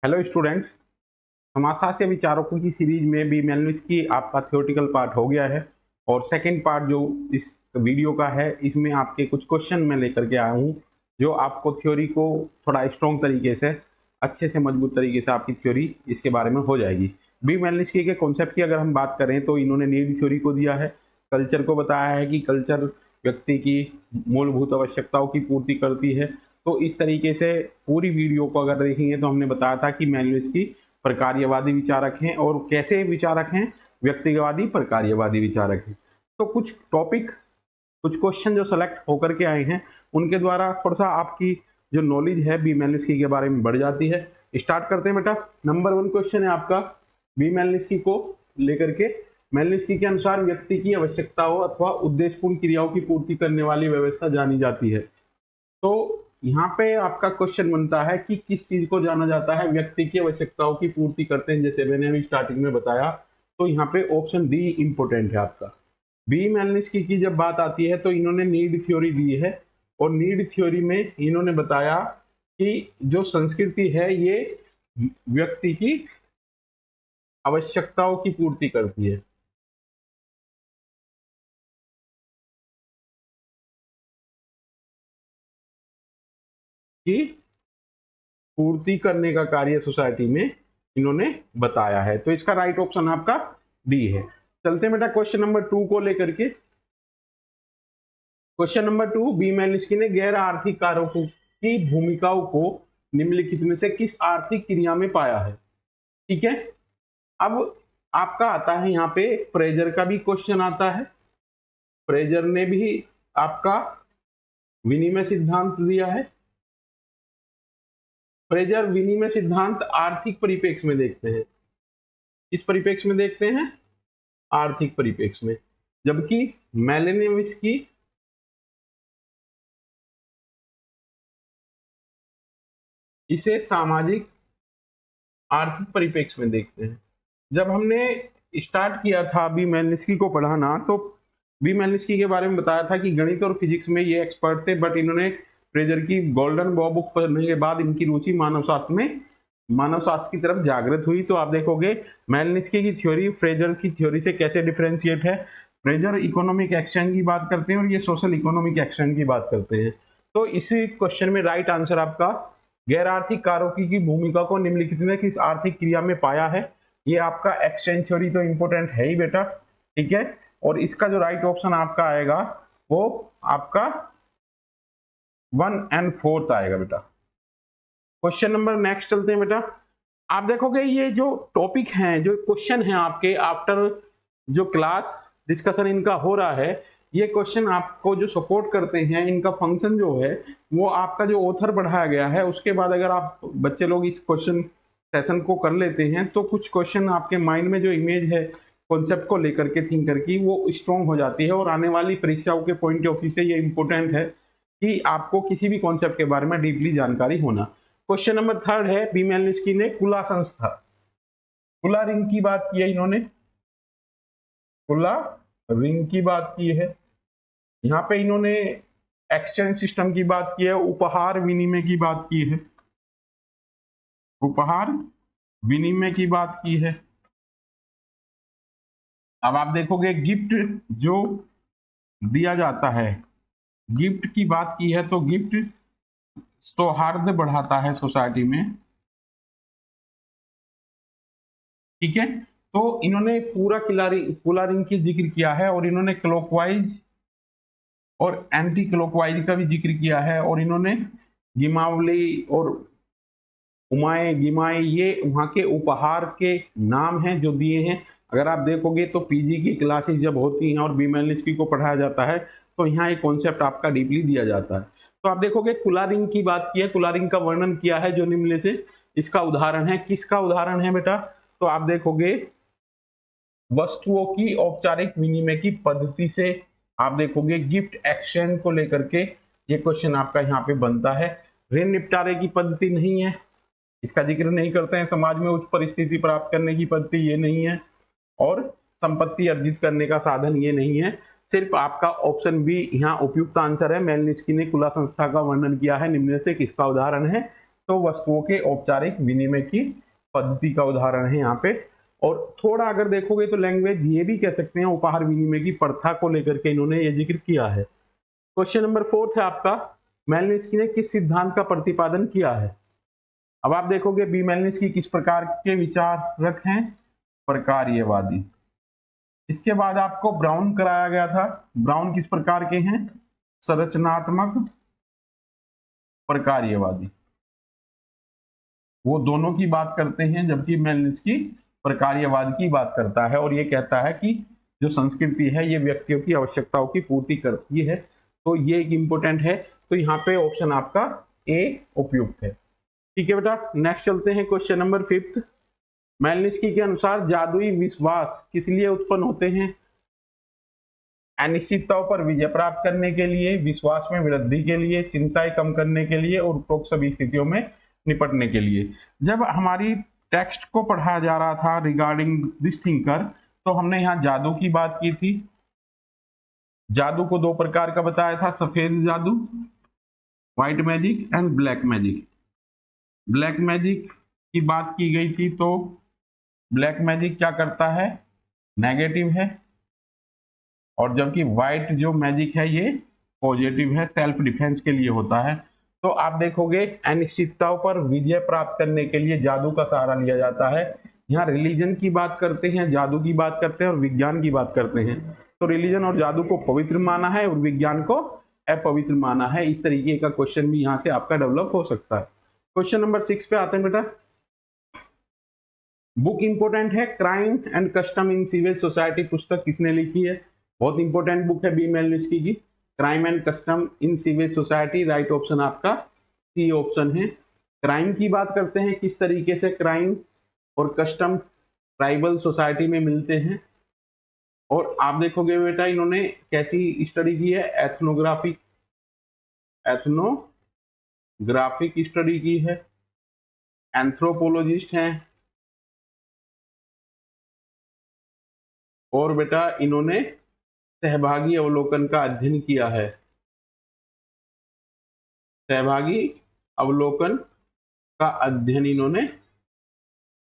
Hello students, समाजशास्त्र विचारकों की सीरीज में बी मेलनिस्की आपका थ्योरेटिकल पार्ट हो गया है और सेकंड पार्ट जो इस वीडियो का है इसमें आपके कुछ क्वेश्चन मैं लेकर के आया हूँ जो आपको थ्योरी को थोड़ा स्ट्रॉन्ग तरीके से अच्छे से मजबूत तरीके से आपकी थ्योरी इसके बारे में हो जाएगी। बी मेलनिस्की के कॉन्सेप्ट की अगर हम बात करें तो इन्होंने नीड थ्योरी को दिया है, कल्चर को बताया है कि कल्चर व्यक्ति की मूलभूत आवश्यकताओं की पूर्ति करती है। तो इस तरीके से पूरी वीडियो को अगर देखेंगे तो हमने बताया था कि मेलनिस्की प्रकार्यवादी विचारक हैं और कैसे विचारक हैं, व्यक्तिवादी प्रकार्यवादी विचारक हैं। तो कुछ टॉपिक, कुछ क्वेश्चन जो सेलेक्ट होकर के आए हैं उनके द्वारा थोड़ा सा आपकी जो नॉलेज है बी मेलनिस्की के बारे में बढ़ जाती है। स्टार्ट करते हैं बेटा। नंबर 1 क्वेश्चन है आपका बी मेलनिस्की को लेकर के। मेलनिस्की के अनुसार व्यक्ति की आवश्यकताओं अथवा उद्देश्यपूर्ण क्रियाओं की पूर्ति करने वाली व्यवस्था जानी जाती है। तो यहाँ पे आपका क्वेश्चन बनता है कि किस चीज को जाना जाता है व्यक्ति की आवश्यकताओं की पूर्ति करते हैं, जैसे मैंने अभी स्टार्टिंग में बताया। तो यहाँ पे ऑप्शन डी इंपोर्टेंट है आपका। बी मेलनिस्की की जब बात आती है तो इन्होंने नीड थ्योरी दी है और नीड थ्योरी में इन्होंने बताया कि जो संस्कृति है ये व्यक्ति की आवश्यकताओं की पूर्ति करती है। कि पूर्ति करने का कार्य सोसाइटी में इन्होंने बताया है। तो इसका राइट ऑप्शन आपका डी है। चलते हैं बेटा क्वेश्चन नंबर 2 को लेकर के। क्वेश्चन नंबर 2, बी मेलनिस्की ने गैर आर्थिक कारकों की भूमिकाओं को निम्नलिखित में से किस आर्थिक क्रिया में पाया है। ठीक है, अब आपका आता है यहाँ पे फ्रेजर का भी क्वेश्चन आता है। फ्रेजर ने भी आपका विनिमय सिद्धांत दिया है। फ्रेजर विनिमय सिद्धांत आर्थिक परिप्रेक्ष्य में देखते हैं। इस परिप्रेक्ष्य में देखते हैं, आर्थिक परिप्रेक्ष्य में, जबकि मेलनिस्की इसे सामाजिक आर्थिक परिप्रेक्ष्य में देखते हैं। जब हमने स्टार्ट किया था बी मेलनिस्की को पढ़ाना तो बी मेलनिस्की के बारे में बताया था कि गणित और फिजिक्स में ये एक्सपर्ट थे, बट इन्होंने फ्रेजर की गोल्डन बॉय बुक पढ़ने के बाद इनकी रुचि मानव शास्त्र की तरफ जागृत हुई। तो आप देखोगे मेलनिस्की की थ्योरी फ्रेजर की थ्योरी से कैसे डिफरेंशिएट है। फ्रेजर इकोनॉमिक एक्सचेंज की बात करते हैं और ये सोशल इकोनॉमिक एक्सचेंज की बात करते हैं। तो इसी क्वेश्चन में राइट आंसर आपका गैर आर्थिक कारकों की भूमिका को निम्नलिखित में किस आर्थिक क्रिया में पाया है। ये आपका एक्सचेंज थ्योरी तो इंपोर्टेंट है ही बेटा, ठीक है। और इसका जो राइट ऑप्शन आपका आएगा वो आपका 1 और 4 आएगा बेटा। क्वेश्चन नंबर नेक्स्ट चलते हैं बेटा। आप देखोगे ये जो टॉपिक हैं, जो क्वेश्चन हैं आपके आफ्टर जो क्लास डिस्कशन इनका हो रहा है, ये क्वेश्चन आपको जो सपोर्ट करते हैं, इनका फंक्शन जो है वो आपका जो ऑथर बढ़ाया गया है उसके बाद अगर आप बच्चे लोग इस क्वेश्चन सेशन को कर लेते हैं तो कुछ क्वेश्चन आपके माइंड में जो इमेज है कॉन्सेप्ट को लेकर के थिंकर की वो स्ट्रॉन्ग हो जाती है और आने वाली परीक्षाओं के पॉइंट ऑफ व्यू से ये इंपॉर्टेंट है कि आपको किसी भी कॉन्सेप्ट के बारे में डीपली जानकारी होना। क्वेश्चन नंबर 3 है, बी मेलनिस्की ने कुला संस्था, कुला रिंग की बात की है इन्होंने, कुला रिंग की बात की है। यहाँ पे इन्होंने एक्सचेंज सिस्टम की बात की है, उपहार विनिमय की बात की है, उपहार विनिमय की बात की है। अब आप देखोगे गिफ्ट जो दिया जाता है, गिफ्ट की बात की है तो गिफ्ट सौहार्द बढ़ाता है सोसाइटी में, ठीक है। तो इन्होंने पूरा कुला रिंग की जिक्र किया है और इन्होंने क्लॉकवाइज और एंटी क्लॉकवाइज का भी जिक्र किया है और इन्होंने गिमावली और उमाए गिमाए ये वहाँ के उपहार के नाम हैं जो दिए हैं। अगर आप देखोगे तो पीजी की क्लासेस जब होती हैं और बी मेलनिस्की को पढ़ाया जाता है तो यहाँ एक कॉन्सेप्ट आपका डीपली दिया जाता है। तो आप देखोगे कुला रिंग की बात की है, कुला रिंग का वर्णन किया है जो निम्न से इसका उदाहरण है। किसका उदाहरण है बेटा? तो आप देखोगे वस्तुओं की औपचारिक विनिमय की पद्धति से आप देखोगे गिफ्ट एक्सचेंज को लेकर के ये क्वेश्चन आपका यहाँ पे बनता है। ऋण निपटारे की पद्धति नहीं है, इसका जिक्र नहीं करते हैं। समाज में उच्च परिस्थिति प्राप्त करने की पद्धति ये नहीं है और संपत्ति अर्जित करने का साधन ये नहीं है। सिर्फ आपका ऑप्शन बी यहाँ उपयुक्त आंसर है। मेलनिस्की ने कुला संस्था का वर्णन किया है, निम्न से किसका उदाहरण है? तो वस्तुओं के औपचारिक विनिमय की पद्धति का उदाहरण है यहाँ पे। और थोड़ा अगर देखोगे तो लैंग्वेज ये भी कह सकते हैं उपहार विनिमय की प्रथा को लेकर के इन्होंने ये जिक्र किया है। क्वेश्चन नंबर 4 है आपका, मेलनिस्की ने किस सिद्धांत का प्रतिपादन किया है। अब आप देखोगे बी मेलनिस्की किस प्रकार के विचारक हैं, प्रकार्यवादी। इसके बाद आपको ब्राउन कराया गया था, ब्राउन किस प्रकार के हैं, संरचनात्मक प्रकार्यवादी। वो दोनों की बात करते हैं, जबकि मेलनिस्की प्रकार्यवाद की बात करता है और ये कहता है कि जो संस्कृति है ये व्यक्तियों की आवश्यकताओं की पूर्ति करती है। तो ये एक इंपॉर्टेंट है, तो यहाँ पे ऑप्शन आपका ए उपयुक्त है। ठीक है बेटा, नेक्स्ट चलते हैं क्वेश्चन नंबर 5। मेलनिस्की के अनुसार जादुई विश्वास किस लिए उत्पन्न होते हैं। अनिश्चितताओं पर विजय प्राप्त करने के लिए, विश्वास में वृद्धि के लिए, चिंताएं कम करने के लिए और उपरोक्त सभी स्थितियों में निपटने के लिए। जब हमारी टेक्स्ट को पढ़ाया जा रहा था रिगार्डिंग दिस थिंकर, तो हमने यहाँ जादू की बात की थी। जादू को 2 प्रकार का बताया था, सफेद जादू white magic and black magic. Black magic की बात की गई थी, तो ब्लैक मैजिक क्या करता है, नेगेटिव है, और जबकि व्हाइट जो मैजिक है ये पॉजिटिव है, सेल्फ डिफेंस के लिए होता है। तो आप देखोगे अनिश्चितताओं पर विजय प्राप्त करने के लिए जादू का सहारा लिया जाता है। यहाँ रिलीजन की बात करते हैं, जादू की बात करते हैं और विज्ञान की बात करते हैं। तो रिलीजन और जादू को पवित्र माना है और विज्ञान को अपवित्र माना है। इस तरीके का क्वेश्चन भी यहाँ से आपका डेवलप हो सकता है। क्वेश्चन नंबर 6 पे आते हैं बेटा। बुक इंपोर्टेंट है, crime and custom in civil society पुस्तक किसने लिखी है। बहुत इंपॉर्टेंट बुक है बी मेलनिस्की की, crime and custom in civil society. Right option आपका सी ऑप्शन है। क्राइम की बात करते हैं, किस तरीके से क्राइम और कस्टम ट्राइबल सोसाइटी में मिलते हैं। और आप देखोगे बेटा इन्होंने कैसी स्टडी की है, एथनोग्राफिक स्टडी की है, एंथ्रोपोलॉजिस्ट हैं, और बेटा इन्होंने सहभागी अवलोकन का अध्ययन किया है। सहभागी अवलोकन का अध्ययन इन्होंने,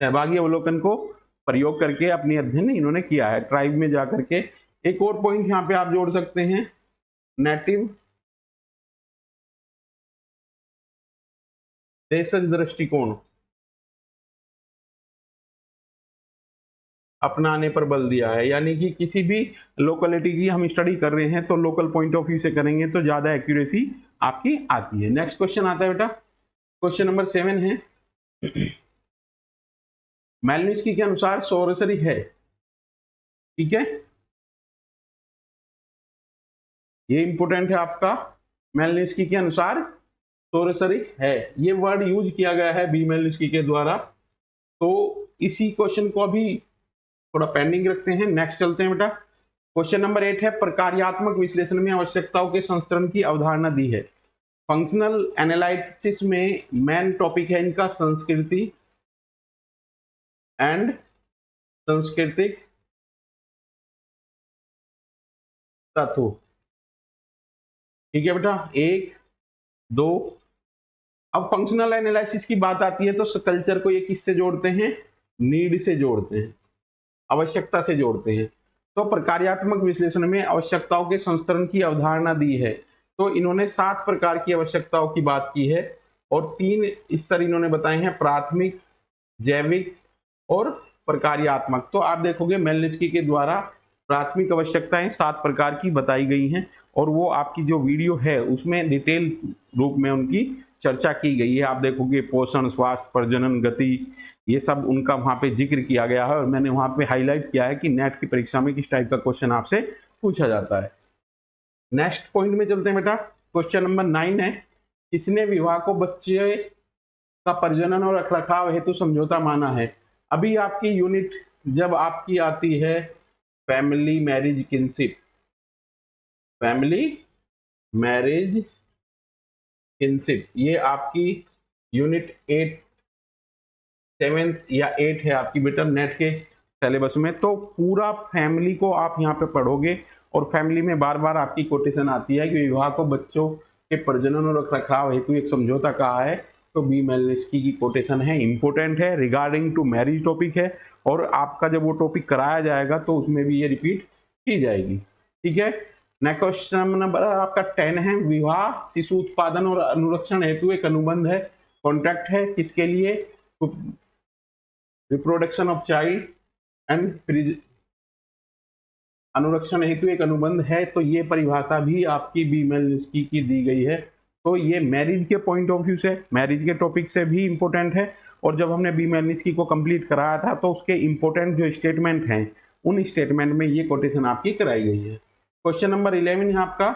सहभागी अवलोकन को प्रयोग करके अपनी अध्ययन इन्होंने किया है ट्राइब में जाकर के। एक और पॉइंट यहाँ पे आप जोड़ सकते हैं, नेटिव देशज दृष्टिकोण अपनाने पर बल दिया है। यानी कि किसी भी लोकेलिटी की हम स्टडी कर रहे हैं तो लोकल पॉइंट ऑफ व्यू से करेंगे तो ज्यादा एक्यूरेसी आपकी आती है। नेक्स्ट क्वेश्चन आता है बेटा, क्वेश्चन नंबर 7 है। मेलनिस्की के अनुसार सोरेसरी है, ठीक है, ये इंपोर्टेंट है आपका। मेलनिस्की के अनुसार सोरेसरी है, ये वर्ड यूज किया गया है बी मेलनिस्की के द्वारा। तो इसी क्वेश्चन को अभी थोड़ा पेंडिंग रखते हैं, नेक्स्ट चलते हैं बेटा। क्वेश्चन नंबर 8 है, प्रकार्यात्मक विश्लेषण में आवश्यकताओं के संस्करण की अवधारणा दी है। फंक्शनल एनालिसिस में मेन टॉपिक है इनका संस्कृति एंड सांस्कृतिक तत्व। ठीक है बेटा, 1 2। अब फंक्शनल एनालिसिस की बात आती है तो कल्चर को ये किससे जोड़ते हैं, नीड से जोड़ते हैं, आवश्यकता से जोड़ते हैं। तो प्रकार्यात्मक विश्लेषण में आवश्यकताओं के संस्करण की अवधारणा दी है। तो इन्होंने 7 प्रकार की आवश्यकताओं की बात की है और 3 स्तर इन्होंने बताए हैं, प्राथमिक, जैविक और प्रकार्यात्मक। तो आप देखोगे मेलनिस्की के द्वारा प्राथमिक आवश्यकताएं 7 प्रकार की बताई गई हैं और वो आपकी जो वीडियो है उसमें डिटेल रूप में उनकी चर्चा की गई है। आप देखोगे पोषण, स्वास्थ्य, प्रजनन, गति, ये सब उनका वहाँ पे जिक्र किया गया है और मैंने वहाँ पे हाईलाइट किया है कि नेट की परीक्षा में किस टाइप का क्वेश्चन आपसे पूछा जाता है। नेक्स्ट पॉइंट में चलते हैं बेटा, क्वेश्चन नंबर 9 है, किसने विवाह को बच्चे का प्रजनन और रखरखाव हेतु समझौता माना है। अभी आपकी यूनिट जब आपकी आती है family marriage kinship, family marriage kinship, ये आपकी यूनिट 7 या 8 है आपकी बेटा नेट के सिलेबस में। तो पूरा फैमिली को आप यहाँ पे पढ़ोगे और फैमिली में बार बार आपकी कोटेशन आती है कि विवाह को बच्चों के प्रजनन और रखरखाव हेतु एक समझौता कहा है। तो बी मेलिन्स्की की कोटेशन है, इंपॉर्टेंट है, रिगार्डिंग टू मैरिज टॉपिक है, और आपका जब वो टॉपिक कराया जाएगा तो उसमें भी ये रिपीट की जाएगी। ठीक है, नेक्स्ट क्वेश्चन नंबर आपका 10 है, विवाह शिशु उत्पादन और अनुरक्षण हेतु एक अनुबंध है, कॉन्ट्रैक्ट है, किसके लिए? तो रिप्रोडक्शन ऑफ चाइल्ड एंड अनुरक्षण हेतु एक अनुबंध है, तो ये परिभाषा भी आपकी बी मेलिन्स्की की दी गई है। तो ये मैरिज के पॉइंट ऑफ व्यू से, मैरिज के टॉपिक से भी इंपॉर्टेंट है, और जब हमने बी मेलिन्स्की को कंप्लीट कराया था तो उसके इंपॉर्टेंट जो स्टेटमेंट हैं उन स्टेटमेंट में ये कोटेशन आपकी कराई गई है। क्वेश्चन नंबर 11 है आपका,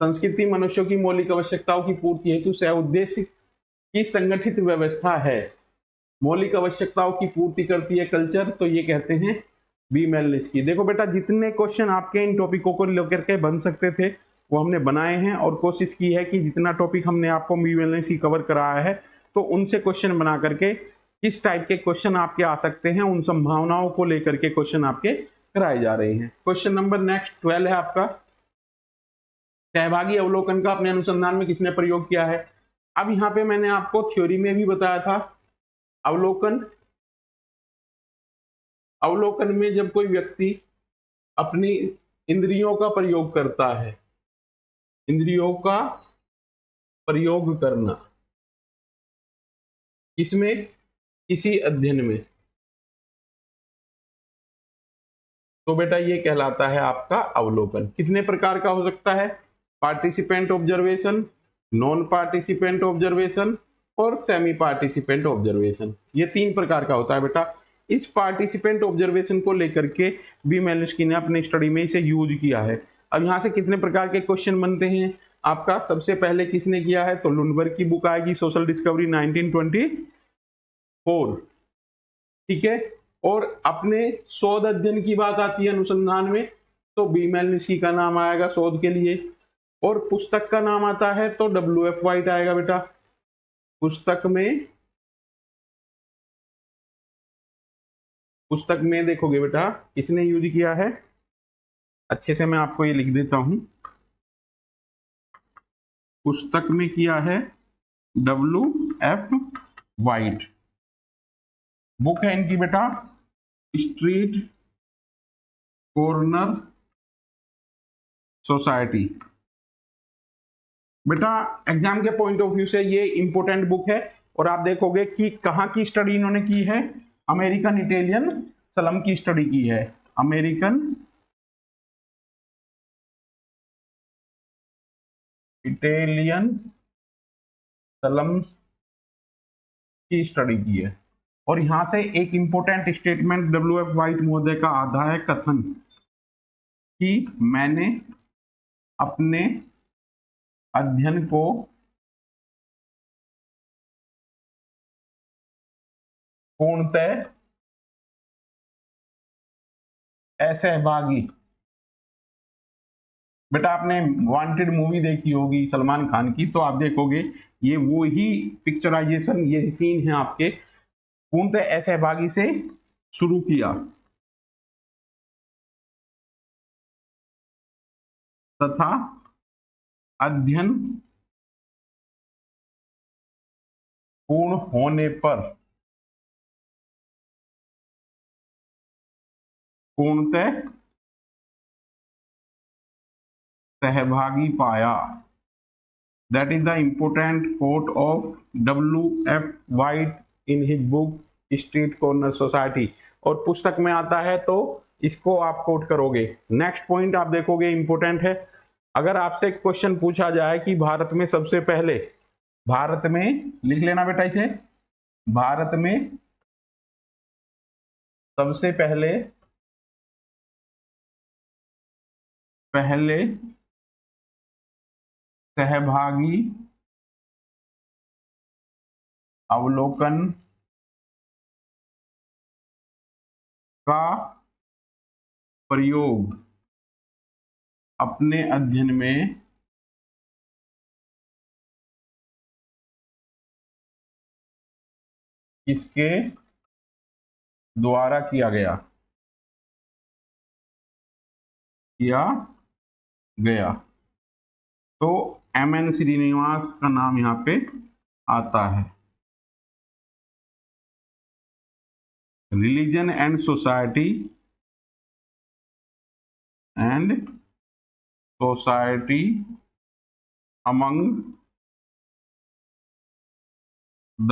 संस्कृति मनुष्यों की मौलिक आवश्यकताओं की पूर्ति हेतु सह उद्देश्य की संगठित व्यवस्था है। मौलिक आवश्यकताओं की पूर्ति करती है कल्चर, तो ये कहते हैं बी मेलिन्स्की। देखो बेटा, जितने क्वेश्चन आपके इन टॉपिकों को लेकर के बन सकते थे वो हमने बनाए हैं, और कोशिश की है कि जितना टॉपिक हमने आपको बी मेलिन्स्की कवर कराया है तो उनसे क्वेश्चन बना करके किस टाइप के क्वेश्चन आपके आ सकते हैं उन संभावनाओं को लेकर के क्वेश्चन आपके कराए जा रहे हैं। क्वेश्चन नंबर नेक्स्ट 12 है आपका, सहभागी अवलोकन का अपने अनुसंधान में किसने प्रयोग किया है? अब यहाँ पे मैंने आपको थ्योरी में भी बताया था, अवलोकन में जब कोई व्यक्ति अपनी इंद्रियों का प्रयोग करता है, इंद्रियों का प्रयोग करना किसमें? किसी अध्ययन में, तो बेटा ये कहलाता है आपका अवलोकन। कितने प्रकार का हो सकता है? Participant observation, non participant observation और सेमी पार्टिसिपेंट ऑब्जर्वेशन, ये 3 प्रकार का होता है बेटा। इस पार्टिसिपेंट ऑब्जर्वेशन को लेकर के बी मेलिन्स्की ने अपने स्टडी में इसे यूज किया है। अब यहाँ से कितने प्रकार के क्वेश्चन बनते हैं आपका? सबसे पहले किसने किया है? तो लुनबर्ग की बुक आएगी, सोशल डिस्कवरी 1924, ठीक है। और अपने शोध अध्ययन की बात आती है अनुसंधान में, तो बी मेलिन्स्की का नाम आएगा शोध के लिए। और पुस्तक का नाम आता है तो WF वाइट आएगा बेटा। पुस्तक में देखोगे बेटा किसने यूज किया है, अच्छे से मैं आपको ये लिख देता हूं, पुस्तक में किया है WF वाइट। बुक है इनकी बेटा स्ट्रीट कॉर्नर सोसाइटी। बेटा एग्जाम के पॉइंट ऑफ व्यू से ये इंपॉर्टेंट बुक है, और आप देखोगे कि कहाँ की स्टडी इन्होंने की है? अमेरिकन इटालियन स्लम की स्टडी की है, अमेरिकन इटालियन स्लम्स की स्टडी की है। और यहां से एक इंपॉर्टेंट स्टेटमेंट WF वाइट महोदय का आता है, कथन कि मैंने अपने अध्ययन को पूर्णतः असहभागी, बेटा आपने वांटेड मूवी देखी होगी सलमान खान की, तो आप देखोगे ये वो ही पिक्चराइजेशन, ये सीन है आपके, पूर्णतः असहभागी से शुरू किया तथा अध्ययन पूर्ण होने पर पूर्णतः सहभागी पाया। That is the important quote of WF Whyte in his book street corner society. और पुस्तक में आता है तो इसको आप कोट करोगे। नेक्स्ट पॉइंट आप देखोगे इंपोर्टेंट है, अगर आपसे क्वेश्चन पूछा जाए कि भारत में सबसे पहले, भारत में लिख लेना बेटा इसे, भारत में सबसे पहले सहभागी अवलोकन का प्रयोग अपने अध्ययन में किसके द्वारा किया गया तो MN श्रीनिवास का नाम यहाँ पे आता है। Religion and society among the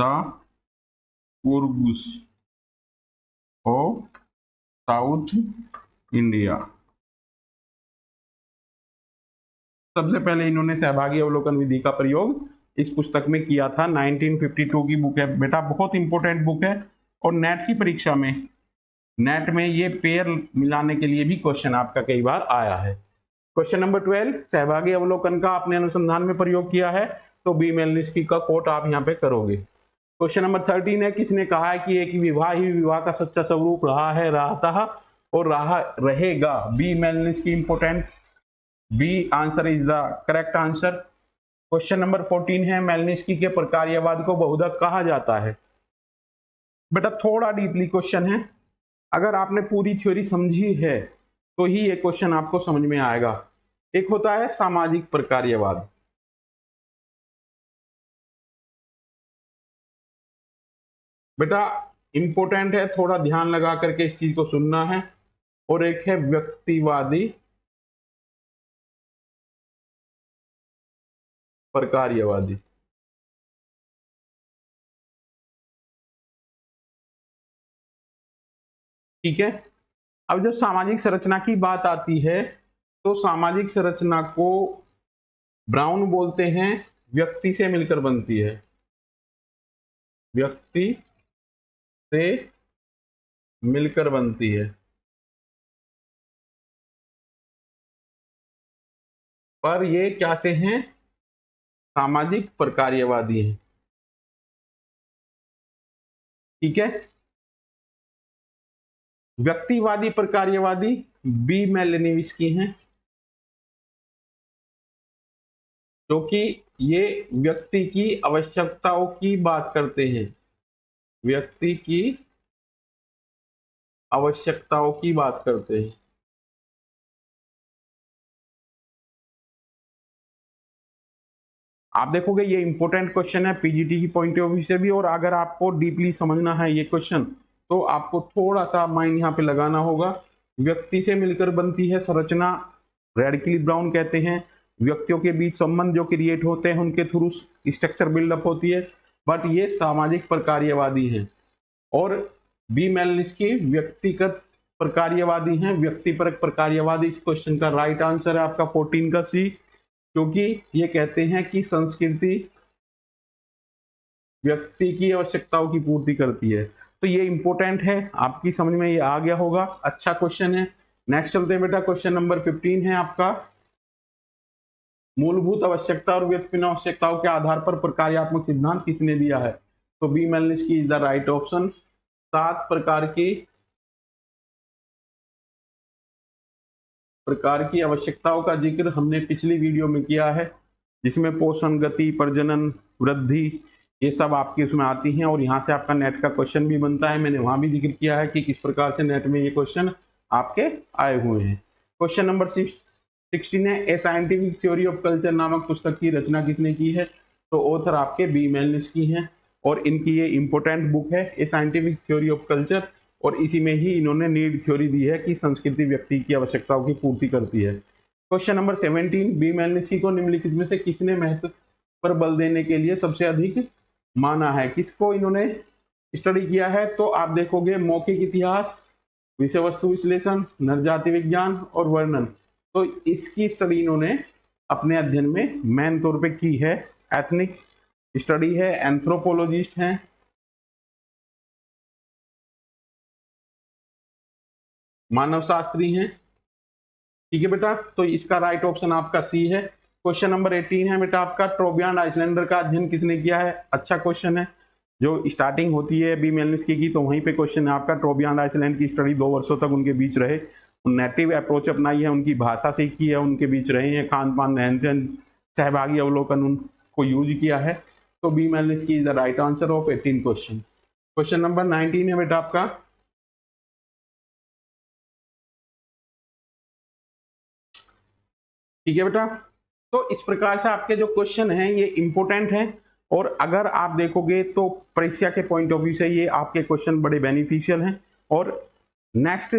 Coorgs of South India. सबसे पहले इन्होंने सहभागी अवलोकन विधि का प्रयोग इस पुस्तक में किया था। 1952 की बुक है बेटा, बहुत इंपॉर्टेंट बुक है। और नेट की परीक्षा में, नेट में ये पेयर मिलाने के लिए भी क्वेश्चन आपका कई बार आया है। क्वेश्चन नंबर 12, सहभागी अवलोकन का आपने अनुसंधान में प्रयोग किया है तो बी मेलनिस्की का कोट आप यहाँ पे करोगे। क्वेश्चन नंबर 13 है, किसने कहा है कि एक विवाह ही विवाह का सच्चा स्वरूप रहा है, रहता और रहा रहेगा? B Malinowski important, B answer is the correct answer. Question number 14 है, मेलनिस्की के प्रकार्यवाद को बहुधा कहा जाता है। बेटा थोड़ा डीपली क्वेश्चन है, अगर आपने पूरी थ्योरी समझी है तो ही ये क्वेश्चन आपको समझ में आएगा। एक होता है सामाजिक प्रकार्यवाद, बेटा इंपॉर्टेंट है, थोड़ा ध्यान लगा करके इस चीज को सुनना है। और एक है व्यक्तिवादी प्रकार्यवादी। ठीक है, अब जब सामाजिक संरचना की बात आती है तो सामाजिक संरचना को ब्राउन बोलते हैं व्यक्ति से मिलकर बनती है, व्यक्ति से मिलकर बनती है। पर ये क्या से हैं? सामाजिक प्रकार्यवादी हैं। ठीक है, व्यक्तिवादी प्रकार्यवादी बी मेलनिस्की हैं, क्योंकि ये व्यक्ति की आवश्यकताओं की बात करते हैं, व्यक्ति की आवश्यकताओं की बात करते हैं। आप देखोगे ये इंपॉर्टेंट क्वेश्चन है पीजीटी की पॉइंट ऑफ व्यू से भी, और अगर आपको डीपली समझना है ये क्वेश्चन तो आपको थोड़ा सा माइंड यहाँ पे लगाना होगा। व्यक्ति से मिलकर बनती है संरचना, रेडिकली ब्राउन कहते हैं। व्यक्तियों के बीच संबंध जो क्रिएट होते हैं उनके थ्रू स्ट्रक्चर बिल्डअप होती है, बट ये सामाजिक प्रकार्यवादी हैं। और बी मेलनिस्की व्यक्तिगत प्रकार्यवादी हैं, व्यक्तिपरक प्रकार्यवादी। इस क्वेश्चन का राइट आंसर है आपका 14 का सी, क्योंकि ये कहते हैं कि संस्कृति व्यक्ति की आवश्यकताओं की पूर्ति करती है। तो ये इंपॉर्टेंट है, आपकी समझ में ये आ गया होगा। अच्छा क्वेश्चन है। नेक्स्ट चलते हैं बेटा, क्वेश्चन नंबर 15 है आपका, मूलभूत आवश्यकता और व्युत्पन्न आवश्यकताओं के आधार पर प्रकार्यात्मक सिद्धांत किसने दिया है? तो B Malinowski is the right option. 7 प्रकार की आवश्यकताओं का जिक्र हमने पिछली वीडियो में किया है, जिसमें पोषण, गति, प्रजनन, वृद्धि, ये सब आपकी उसमें आती हैं। और यहाँ से आपका नेट का क्वेश्चन भी बनता है, मैंने वहां भी जिक्र किया है कि किस प्रकार से नेट में ये क्वेश्चन आपके आए हुए हैं। क्वेश्चन नंबर 16 है, ए साइंटिफिक थ्योरी ऑफ कल्चर नामक पुस्तक की रचना किसने की है? तो ऑथर आपके बी मेलनिस्की हैं, और इनकी ये इंपॉर्टेंट बुक है ए साइंटिफिक थ्योरी ऑफ कल्चर, और इसी में ही इन्होंने नीड थ्योरी दी है कि संस्कृति व्यक्ति की आवश्यकताओं की पूर्ति करती है। क्वेश्चन नंबर 17, बी मेलनिस्की को निम्नलिखित में से किसने महत्व पर बल देने के लिए सबसे अधिक माना है? किसको इन्होंने स्टडी किया है? तो आप देखोगे मौखिक इतिहास, विषय वस्तु विश्लेषण, नरजाति विज्ञान और वर्णन। तो इसकी स्टडी इन्होंने अपने अध्ययन में मेन तौर पे की है। एथनिक स्टडी है, एंथ्रोपोलॉजिस्ट हैं, मानवशास्त्री हैं। ठीक है बेटा, तो इसका राइट ऑप्शन आपका सी है। क्वेश्चन नंबर 18 है बेटा आपका, ट्रोबियान आइसलैंडर का अध्ययन किसने किया है? अच्छा क्वेश्चन है, जो स्टार्टिंग होती है बी मेलनिस्की की, तो वहीं पे क्वेश्चन है आपका। ट्रोबियान आइसलैंड की स्टडी 2 वर्षों तक उनके बीच रहे, नेटिव अप्रोच अपनाई है, उनकी भाषा सीखी है, उनके बीच रहे हैं, खान पान, रहन सहन, सहभागी अवलोकन उनको यूज किया है। तो B Malinowski is the right answer of 18 question. Question number 19 है बेटा आपका, ठीक है बेटा। तो इस प्रकार से आपके जो क्वेश्चन हैं ये इंपॉर्टेंट हैं, और अगर आप देखोगे तो परीक्षा के पॉइंट ऑफ व्यू से ये आपके क्वेश्चन बड़े बेनिफिशियल हैं। और नेक्स्ट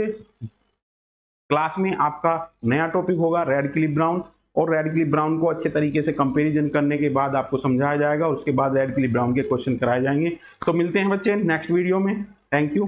क्लास में आपका नया टॉपिक होगा रेडक्लिफ ब्राउन, और रेडक्लिफ ब्राउन को अच्छे तरीके से कंपैरिजन करने के बाद आपको समझाया जाएगा, उसके बाद रेडक्लिफ ब्राउन के क्वेश्चन कराए जाएंगे। तो मिलते हैं बच्चे नेक्स्ट वीडियो में। Thank you.